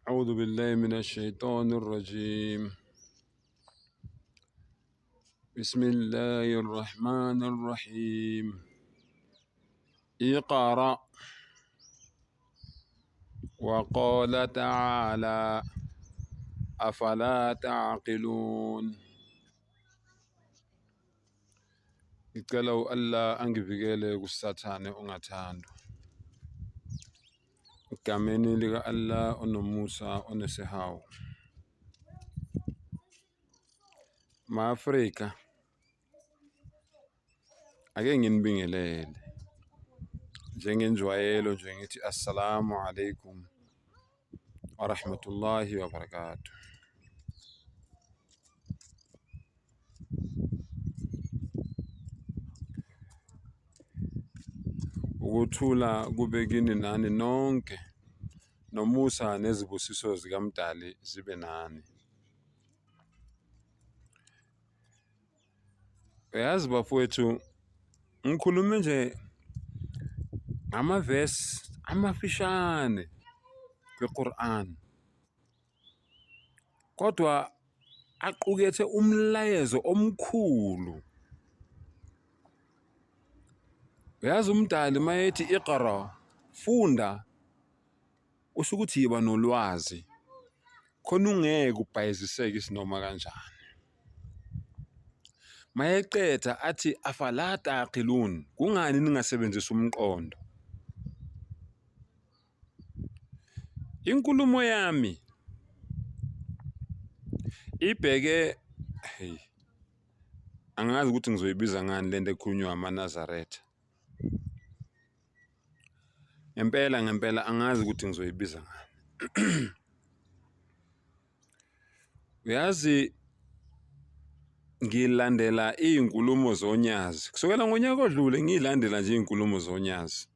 أعوذ بالله من الشيطان الرجيم. بسم الله الرحمن الرحيم. اقرأ وقال تعالى أفلا تعقلون. Ngicela u-Allah angivikele kusathane ongathandwa. Egameni lika-Allah onomusa onesihawu. Ma-Afrika, ake nginibingelele njengenjwayelo nje ngithi assalamu alaikum wa rahmatullahi wa barakatuh. Ukuthula kube kini nani nonke, nomusa nezibusiso zikaMdali zibe nani. Uyazi bafowethu, ngikhulume nje ngamavesi amafishane kweQuran, kodwa aqukethe umlayezo omkhulu. Uyazi uMdali mayethi iqra, funda, usho ukuthi yiba nolwazi khona ungeke ubhayiziseke isinoma kanjani. Mayeqeda athi afala taqilun, kungani ningasebenzisi umqondo? Inkulumo yami ibheke angazi ukuthi ngizoyibiza ngani lento ekhulunywa amaNazaretha. Ngempela angazi ukuthi ngizoyibiza ngani. Uyazi ngilandela iy'nkulumo zonyazi kusukela ngonyaka odlule, ngiyilandela nje iy'nkulumo zonyazi.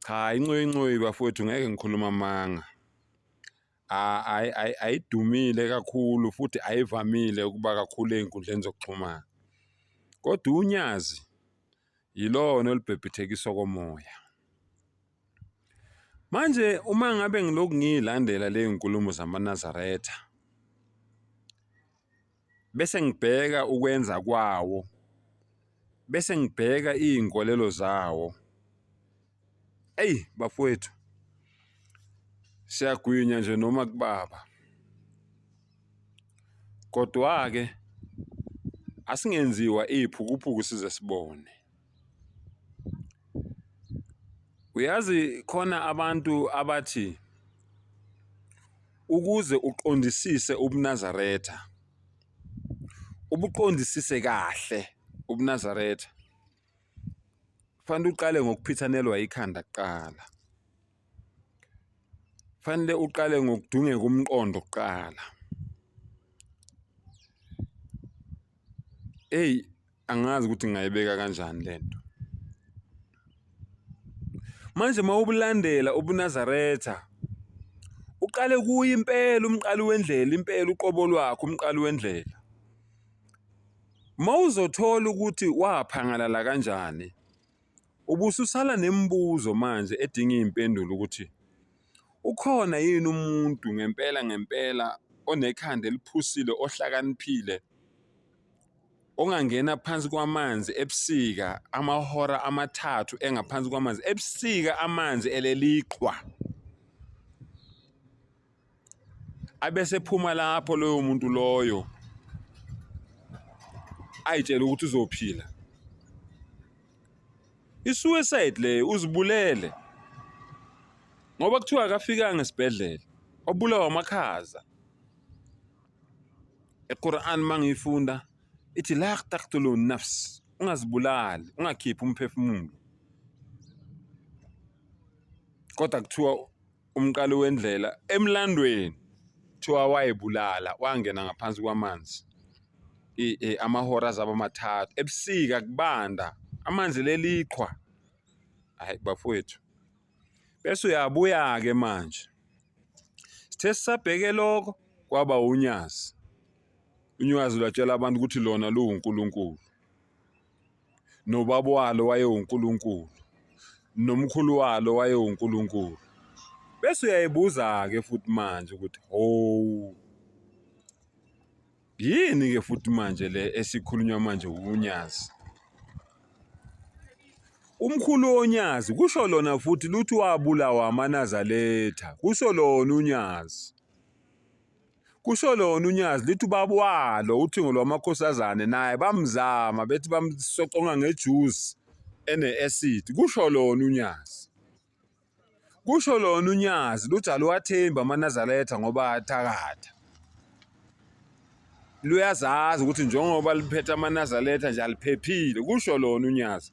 Cha, incoyi bafowethu ngeke ngikhuluma amanga. Ayidumile kakhulu futhi ayivamile ukuba kakhulu ey'nkundleni zokuxhumana, kodwa unyazi yilona olubhebhethekiswa komoya. Manje uma ngabe ngilokhu ngiyilandela le y'nkulumo zamaNazaretha bese ngibheka ukwenza kwawo, bese ngibheka iy'nkolelo zawo, eyi bafowethu, siyagwinya nje noma kubaba. Kodwa-ke asingenziwa iyiphukuphuku size sibone. Uyazi khona abantu abathi ukuze uqondisise ubuNazaretha, ubuqondisise kahle ubuNazaretha, kufanele uqale ngokuphithanelwa ikhanda kuqala. Kufanele uqale ngokudungeka umqondo kuqala. Angazi ukuthi ngingayibeka kanjani lento. Manje mawubulandela ubuNazaretha, uqale kuye impela umqali wendlela, impela uqobo lwakho umqali wendlela. Mawuzothola ukuthi waphangalala kanjani, ubususala nemibuzo manje edinga iy'mpendulo ukuthi ukhona yini umuntu ngempela onekhanda eliphusile, ohlakaniphile, ongangena phansi kwamanzi ebusika amahora 3 engaphansi kwamanzi ebusika, amanzi eleliqhwa, abese phuma lapho loyo muntu loyo ayitshela ukuthi uzophila. I-suicide le, uzibulele ngoba kuthiwa akafikanga esibhedlela, wabulawa amakhaza. EQuran mangiyifunda ithi la taqtulu nafs, ungazibulali, ungakhiphi umphefumulo. Kodwa kuthiwa umqali wendlela emlandweni kuthiwa wayebulala, wangena ngaphansi kwamanzi amahora azaba 3 ebusika, kubanda, amanzi leliqhwa. Hayi bafowethu, bese uyabuya-ke manje sithe sisabheke lokho kwaba unyazi. Unyazi lwatshela abantu ukuthi lona luwuNkulunkulu, nobaba walo wayewuNkulunkulu, nomkhulu walo wayewuNkulunkulu. bese uyayibuza-ke futhi manje ukuthi ho, yini-ke futhi manje le esikhulunywa manje unyazi? Umkhulu wonyazi kusho lona futhi luthi wabulawa amaNazaretha, kusho lona unyazi. Kusho lona unyazi lithi ubaba walo uthingo lwamakhosazane naye bamzama bethi bamsoconga ngejuice ene-acid, kusho lona unyazi. Kusho lona unyazi luthi aluwathembi amaNazaretha ngoba athakatha. Luyazazi ukuthi njengoba liphethe amaNazaretha nje aliphephile, kusho lona unyazi.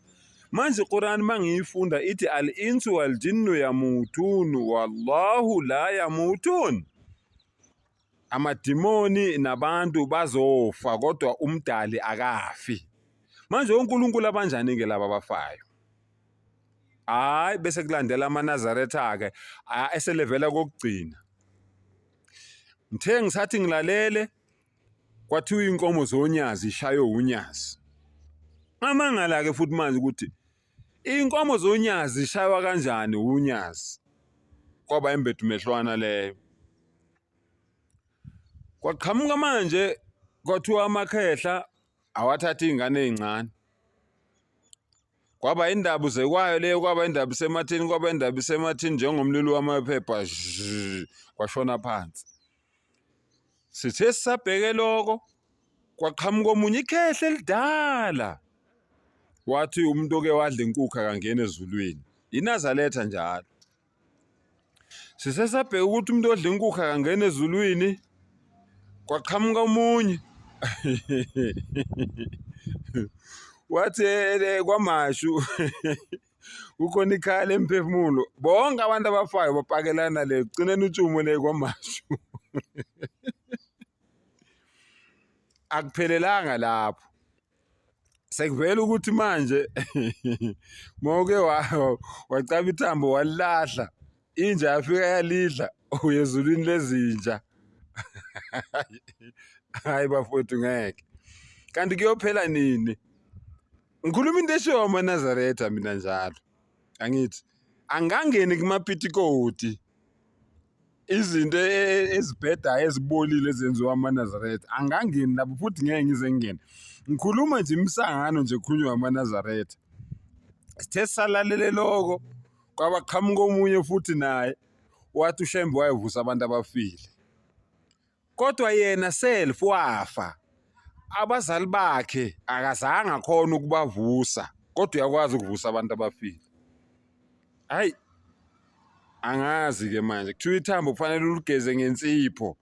Manje iQuran mangiyifunda ithi al-insu wal jinnu yamutun wallahu la yamutun. Amadimoni nabantu bazofa kodwa umdali akafi. Manje uNkulunkulu abanjani-ke laba abafayo? Hayi bese kulandela amaNazaretha-ke eselevela kokugcina. Ngithe ngisathi ngilalele kwathiwa inkomo zonyazi ishaywe unyazi. Amangala-ke futhi manje ukuthi inkomo zonyazi ishaywa kanjani unyazi? Kwaba imbethu mehlwana leyo. Kwaqhamuka manje kwathiwa amakhehla awathatha izingane ezincane. Kwaba indaba uzekwayo leyo, kwaba indaba isemathini, kwaba indaba isemathini njengomlilo wamaphepha kwashona phansi. Sithe sisabheke lokho kwaqhamuka omunye ikhehle elidala. Wathi umuntu oke wadla inkukhu akangena ezulwini. INazaretha njalo. Sisesabheka ukuthi umuntu odla inkukhu akangena ezulwini. Kwaqhamuka omunye wathi kwamashu ukhona ikhala emphefumulo, bonke abantu abafayo bapakelana le gcineni utshumo le kwamashu. Akuphelelanga lapho. Sekuvela ukuthi manje mawuke wacaba ithambo walilahla, inja yafika yalidla uyezulwini lezinja. Hayi bafowethu ngeke. Kanti kuyophela nini? Ngikhuluma into eshiwo amaNazaretha mina njalo. Angithi angangeni kumapitikoti izinto ezibhedayo ezibolile ezenziwa amaNazaretha. Angangeni lapho futhi ngeke ngize ngingene. Ngikhuluma nje imsangano nje kukhulunywa amaNazaretha. Sithe salalele lokho kwabaqhamuka omunye futhi naye wathi uShembe wayevusa abantu abafile. Kodwa yena self wafa. Abazali bakhe akazange akhona ukubavusa, kodwa uyakwazi ukuvusa abantu abafile. Hayi angazi ke manje kuthiwa ithambo kufanele uligeze ngensipho.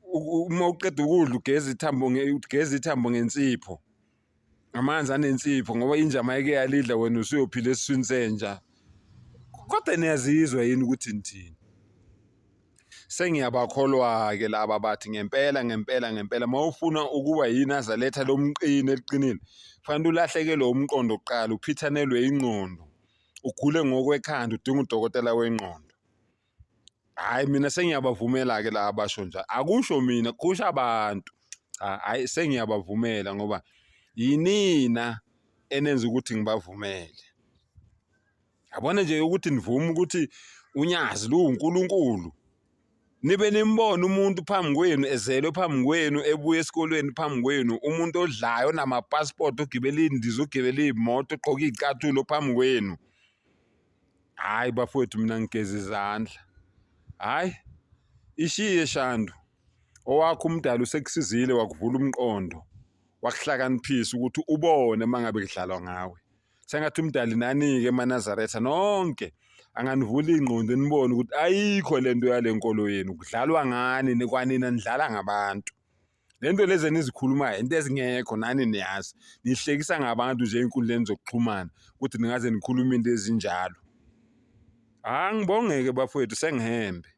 Uma uqeda ukudla ugeze ithambo ngensipho. Amanzi anensipho ngoba inja mayike yalidla wena usuyophila esiswini senja. Kodwa niyazizwa yini ukuthi nithini? Sengiyabakholwa-ke laba bathi ngempela mawufuna ukuba yiNazaretha lomqini eliqinile kufanele ulahlekelwe umqondo kuqala, uphithanelwe ingqondo, ugule ngokwekhanda udinga udokotela wengqondo. Hayi mina sengiyabavumela-ke laba abasho njalo. Akusho mina kusho abantu. Hayi sengiyabavumela ngoba yinina enenza ukuthi ngibavumele. Yabona nje ukuthi nivume ukuthi unyazi luNkulunkulu. Nibe nimbona umuntu phambi kwenu ezelwe phambi kwenu ebuya esikolweni phambi kwenu, umuntu odlayo namapassport ogibela indiza ogibela imoto ogqoka izicathulo phambi kwenu. Hayi bafowethu mina ngigeza izandla. Hayi ishiye Shandu, owakho umdala usekusizile wakuvula umqondo, wakuhlakaniphisa ukuthi ubone mangabe kudlalwa ngawe. Sengathi umdali nani-ke emaNazaretha nonke anganivula ingqondo nibone ukuthi ayikho lento yalenkolo yenu, kudlalwa ngani nekwanina nidlala ngabantu. Lento lezi enizikhulumayo into ezingekho nani niyazi, nihlekisa ngabantu nje einkundleni zokuxhumana ukuthi ningaze nikhuluma into ezinjalo. Ngibongeke bafowethu sengihembe.